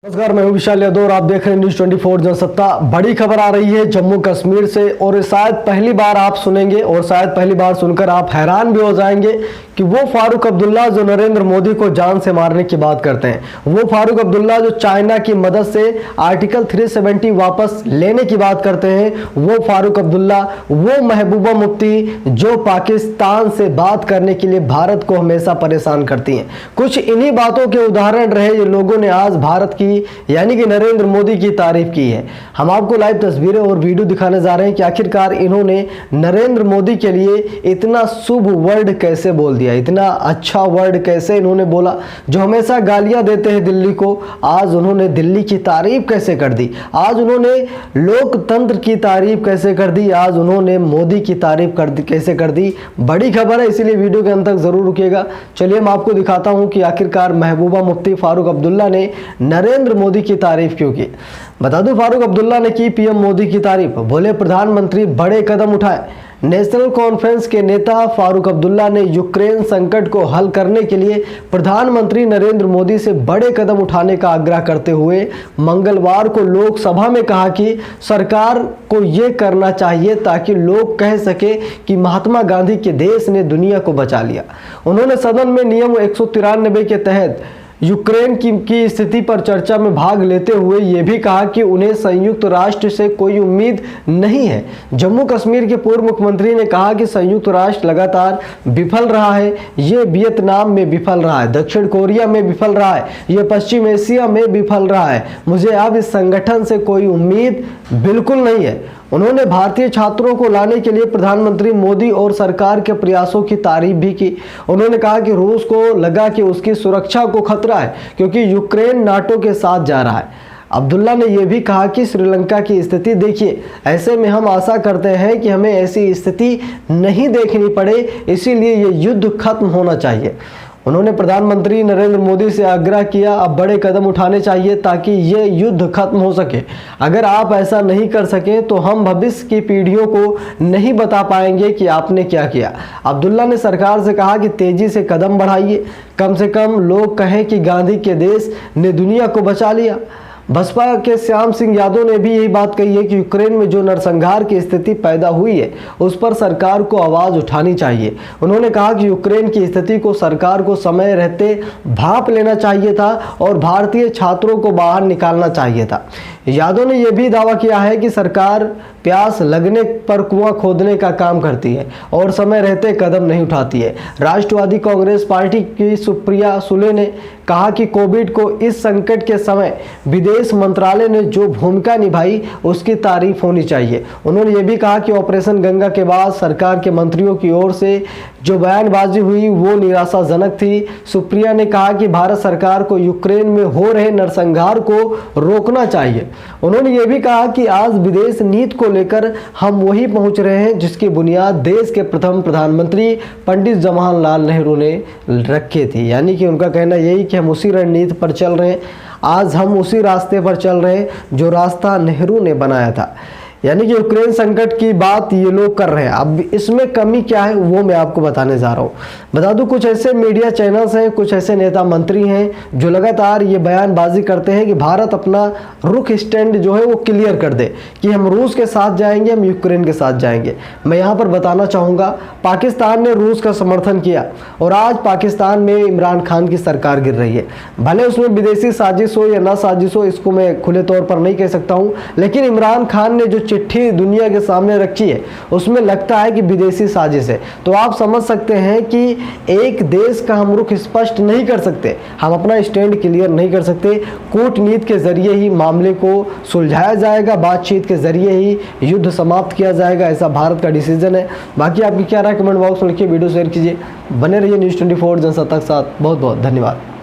नमस्कार, मैं हूं विशाल यादव और आप देख रहे हैं न्यूज़ 24 जनसत्ता। बड़ी खबर आ रही है जम्मू कश्मीर से और शायद पहली बार आप सुनेंगे और शायद पहली बार सुनकर आप हैरान भी हो जाएंगे कि वो फारूक अब्दुल्ला जो नरेंद्र मोदी को जान से मारने की बात करते हैं, वो फारूक अब्दुल्ला जो चाइना की मदद से आर्टिकल 370 वापस लेने की बात करते हैं, वो फारूक अब्दुल्ला, वो महबूबा मुफ्ती जो पाकिस्तान से बात करने के लिए भारत को हमेशा परेशान करती हैं। कुछ इन्हीं बातों के उदाहरण रहे जो लोगों ने आज भारत की यानी कि नरेंद्र मोदी की तारीफ की है। हम आपको लाइव तस्वीरें और वीडियो दिखाने जा रहे हैं कि आखिरकार इन्होंने नरेंद्र मोदी के लिए इतना शुभ वर्ड कैसे बोल दिया, इतना अच्छा वर्ड कैसे इन्होंने बोला। जो हमेशा गालियां देते हैं दिल्ली को, आज उन्होंने दिल्ली की तारीफ कैसे कर दी, आज उन्होंने लोकतंत्र की तारीफ कैसे कर दी, आज उन्होंने मोदी की तारीफ कैसे कर दी। बड़ी खबर है, इसीलिए वीडियो के अंत तक जरूर रुकिएगा। चलिए मैं आपको दिखाता हूं कि आखिरकार महबूबा मुफ्ती फारूक अब्दुल्ला ने नरेंद्र मोदी की तारीफ क्यों की। बता दूं, फारूक अब्दुल्ला ने की पीएम मोदी की तारीफ। बोले प्रधानमंत्री बड़े कदम उठाए। नेशनल कॉन्फ्रेंस के नेता फारूक अब्दुल्ला ने यूक्रेन संकट को हल करने के लिए प्रधानमंत्री नरेंद्र मोदी से बड़े कदम उठाने का आग्रह करते हुए मंगलवार को लोकसभा में कहा कि सरकार को यह करना चाहिए ताकि लोग कह सके कि महात्मा गांधी के देश ने दुनिया को बचा लिया। उन्होंने सदन में नियम 193 के तहत यूक्रेन की स्थिति पर चर्चा में भाग लेते हुए यह भी कहा कि उन्हें संयुक्त राष्ट्र से कोई उम्मीद नहीं है। जम्मू कश्मीर के पूर्व मुख्यमंत्री ने कहा कि संयुक्त राष्ट्र लगातार विफल रहा है, ये वियतनाम में विफल रहा है, दक्षिण कोरिया में विफल रहा है, ये पश्चिम एशिया में विफल रहा है, मुझे अब इस संगठन से कोई उम्मीद बिल्कुल नहीं है। उन्होंने भारतीय छात्रों को लाने के लिए प्रधानमंत्री मोदी और सरकार के प्रयासों की तारीफ भी की। उन्होंने कहा कि रूस को लगा कि उसकी सुरक्षा को खतरा है क्योंकि यूक्रेन नाटो के साथ जा रहा है। अब्दुल्ला ने यह भी कहा कि श्रीलंका की स्थिति देखिए, ऐसे में हम आशा करते हैं कि हमें ऐसी स्थिति नहीं देखनी पड़े, इसीलिए ये युद्ध खत्म होना चाहिए। उन्होंने प्रधानमंत्री नरेंद्र मोदी से आग्रह किया, अब बड़े कदम उठाने चाहिए ताकि ये युद्ध खत्म हो सके। अगर आप ऐसा नहीं कर सके तो हम भविष्य की पीढ़ियों को नहीं बता पाएंगे कि आपने क्या किया। अब्दुल्ला ने सरकार से कहा कि तेजी से कदम बढ़ाइए, कम से कम लोग कहें कि गांधी के देश ने दुनिया को बचा लिया। बसपा के श्याम सिंह यादव ने भी यही बात कही है कि यूक्रेन में जो नरसंहार की स्थिति पैदा हुई है उस पर सरकार को आवाज उठानी चाहिए। उन्होंने कहा कि यूक्रेन की स्थिति को सरकार को समय रहते भांप लेना चाहिए था और भारतीय छात्रों को बाहर निकालना चाहिए था। यादव ने यह भी दावा किया है कि सरकार प्यास लगने पर कुआं खोदने का काम करती है और समय रहते कदम नहीं उठाती है। राष्ट्रवादी कांग्रेस पार्टी की सुप्रिया सुले ने कहा कि कोविड को इस संकट के समय विदेश मंत्रालय ने जो भूमिका निभाई उसकी तारीफ होनी चाहिए। उन्होंने ये भी कहा कि ऑपरेशन गंगा के बाद सरकार के मंत्रियों की ओर से जो बयानबाजी हुई वो निराशाजनक थी। सुप्रिया ने कहा कि भारत सरकार को यूक्रेन में हो रहे नरसंहार को रोकना चाहिए। उन्होंने ये भी कहा कि आज विदेश नीति को लेकर हम वही पहुंच रहे हैं जिसकी बुनियाद देश के प्रथम प्रधानमंत्री पंडित जवाहरलाल नेहरू ने रखी थी। यानी कि उनका कहना यही कि हम उसी रणनीति पर चल रहे हैं, आज हम उसी रास्ते पर चल रहे हैं जो रास्ता नेहरू ने बनाया था। यानी कि यूक्रेन संकट की बात ये लोग कर रहे हैं। अब इसमें कमी क्या है वो मैं आपको बताने जा रहा हूँ। बता दूं, कुछ ऐसे मीडिया चैनल्स हैं, कुछ ऐसे नेता मंत्री हैं जो लगातार ये बयानबाजी करते हैं कि भारत अपना रुख स्टैंड जो है वो क्लियर कर दे कि हम रूस के साथ जाएंगे, हम यूक्रेन के साथ जाएंगे। मैं यहाँ पर बताना चाहूँगा, पाकिस्तान ने रूस का समर्थन किया और आज पाकिस्तान में इमरान खान की सरकार गिर रही है। भले उसमें विदेशी साजिश हो या ना साजिश हो, इसको मैं खुले तौर पर नहीं कह सकता हूँ, लेकिन इमरान खान ने जो चिट्ठी दुनिया के सामने रखी है उसमें लगता है कि विदेशी साजिश है। तो आप समझ सकते हैं कि एक देश का हम रुख स्पष्ट नहीं कर सकते, हम अपना स्टैंड क्लियर नहीं कर सकते। कूटनीति के जरिए ही मामले को सुलझाया जाएगा, बातचीत के जरिए ही युद्ध समाप्त किया जाएगा, ऐसा भारत का डिसीजन है। बाकी आपकी क्या राय कमेंट बॉक्स में लिखिए, वीडियो शेयर कीजिए, बने रहिए न्यूज़ 24 जनसत्ता के साथ। बहुत बहुत धन्यवाद।